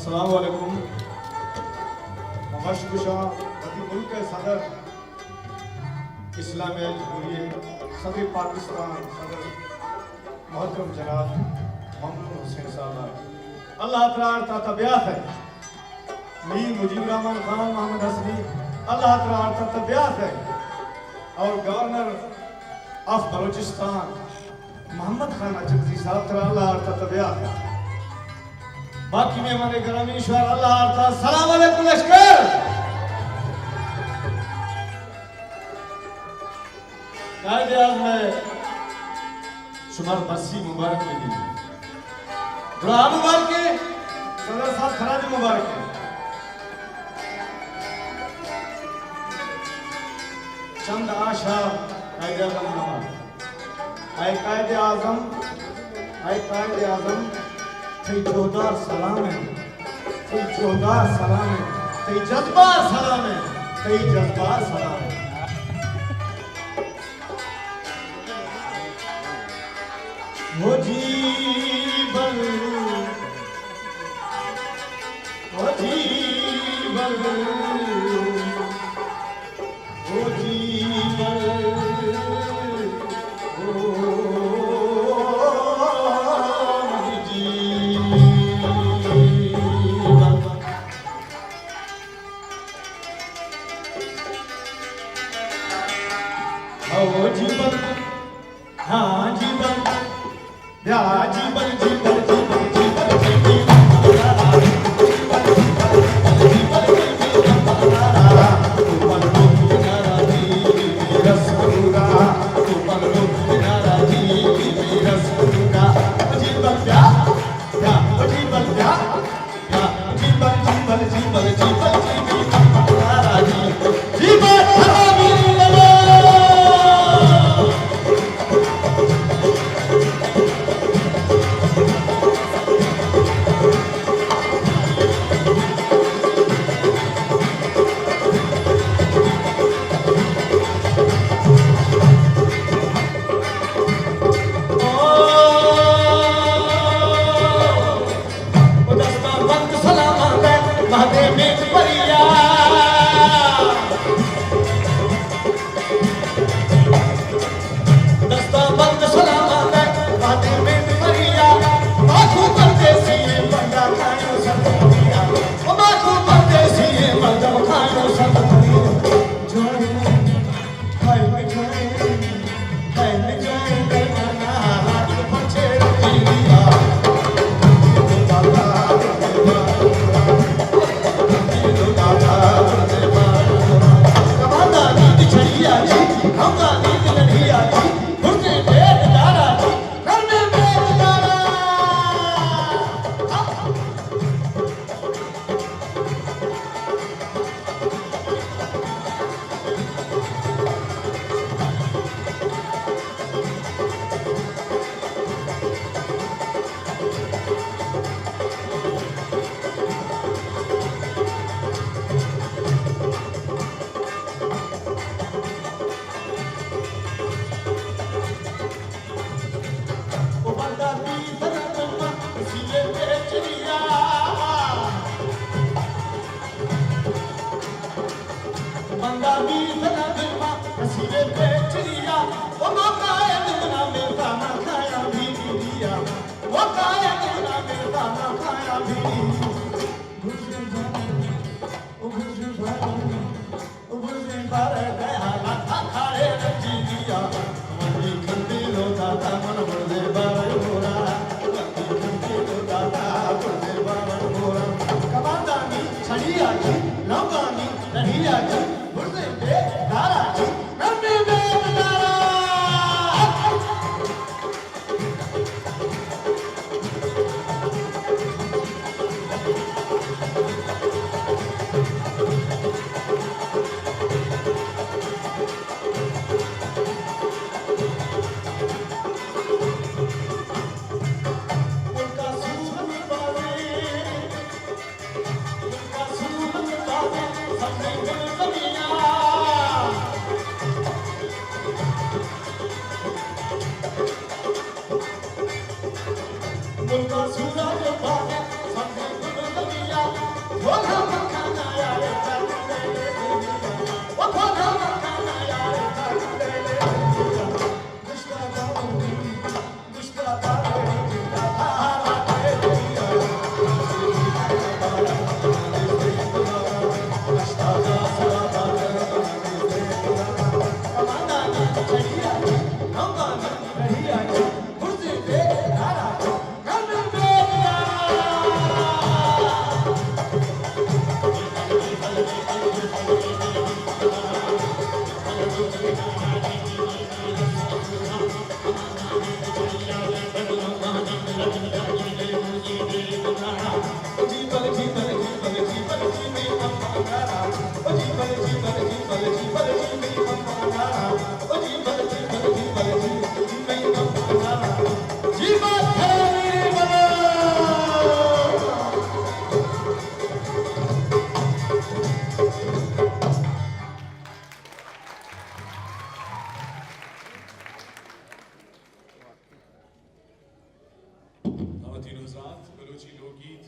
अस्सलाम वालेकुम। मशकुशा वती मुल्क सदर इस्लामिया जमहूरियत सदर पाकिस्तान सदर मोहतरम जनाब मोहम्मद हुसैन साहब अल्लाह तआला तबियत है मीर मुजीब रहमान खान मोहम्मद हसनी अल्लाह तआला तबियत है और गवर्नर ऑफ बलूचिस्तान मोहम्मद खान अजंती साहब अल्लाह तबियत है। बाकी में हमारे ग्रामी ईश्वर अल्लाह ताला सलाम अलैकुम लश्कर। कायदे आज़म में शुमार बस्सी मुबारक में दी दुआ मुबारक है सदर साहब खराज मुबारक है। चंद आशा कायदे आज़म नामा आए कायदे आज़म ते जोरदार सलाम है ते जोरदार सलाम है ते जज्बा सलाम है ते जज्बा सलाम है। वो जीवन वो जीवन वो जीवन जीवन हाँ जीवन या जीवन जीवन जीवन जीवन जीवन खातिन हज़रात, बलोची लोकगीत